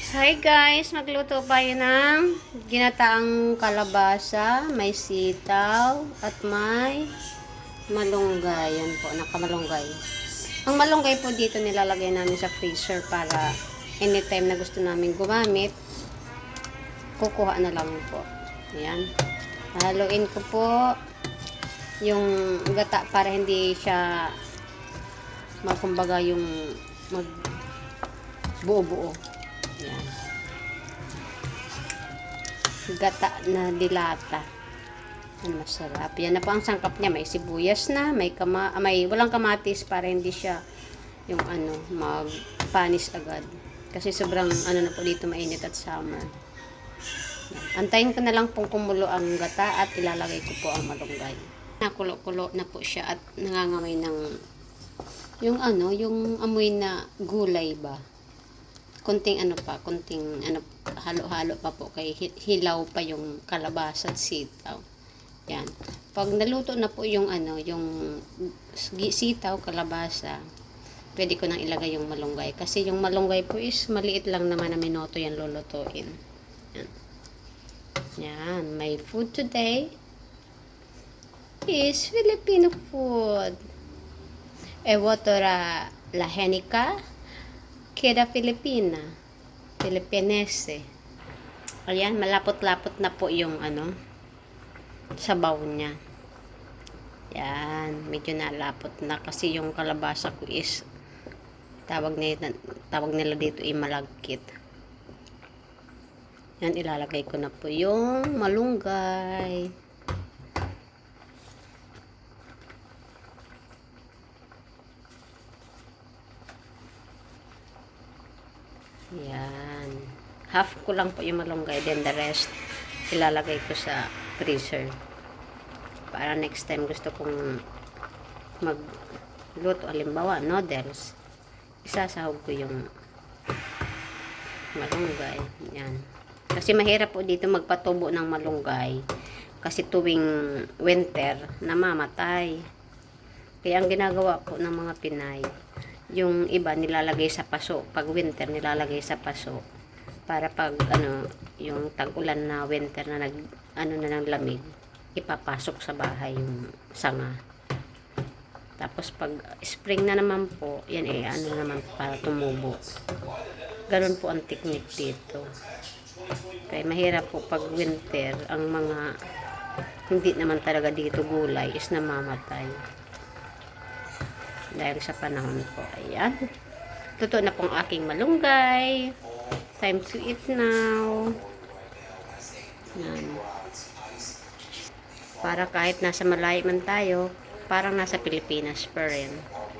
Hi guys, magluto tayo ng ginataang kalabasa, may sitaw, at may malunggay. Yan po, nakamalunggay. Ang malunggay po dito nilalagay namin sa freezer para anytime na gusto namin gumamit, kukuha na lang po. Ayan. Haluin ko po yung gata para hindi siya magkumbaga yung mag buo-buo. Yan. Gata na dilata. Ang masarap. Yan na po ang sangkap niya. May sibuyas na, may walang kamatis para hindi siya yung magpanis agad. Kasi sobrang na po dito mainit at summer. Yan. Antayin ko na lang pong kumulo ang gata at ilalagay ko po ang malunggay. Nakulo-kulo na po siya at nangangamay ng yung amoy na gulay ba. Konting halo-halo pa po kay hilaw pa yung kalabasa at sitaw. Yan. Pag naluto na po yung sitaw, kalabasa, pwede ko nang ilagay yung malunggay. Kasi yung malunggay po is maliit lang naman na minuto yan lulutuin. Yan. Yan. My food today is Filipino food. Ewotora lahenica queda Filipina. Filipinese. Ayan, malapot-lapot na po yung sabaw niya. Yan, medyo nalapot na kasi yung kalabasa ko is tawag nila dito ay malagkit. Yan, ilalagay ko na po yung malunggay. Yan. Half ko lang po yung malunggay. Then the rest, ilalagay ko sa freezer. Para next time gusto kong magluto. Halimbawa, noodles. Isasahog ko yung malunggay. Yan. Kasi mahirap po dito magpatubo ng malunggay. Kasi tuwing winter, namamatay. Kaya ang ginagawa po ng mga Pinay, yung iba nilalagay sa paso. Pag winter nilalagay sa paso. Para pag yung tag-ulan na winter na ng lamig, ipapasok sa bahay yung sanga. Tapos pag spring na naman po, yan naman para tumubo. Ganun po ang technique dito. Kaya mahirap po pag winter, ang mga hindi naman talaga dito gulay is namamatay. Dahil sa panahon po. Ayan. Luto na pong aking malunggay. Time to eat now. Ayan. Para kahit nasa malayo man tayo, parang nasa Pilipinas pa rin.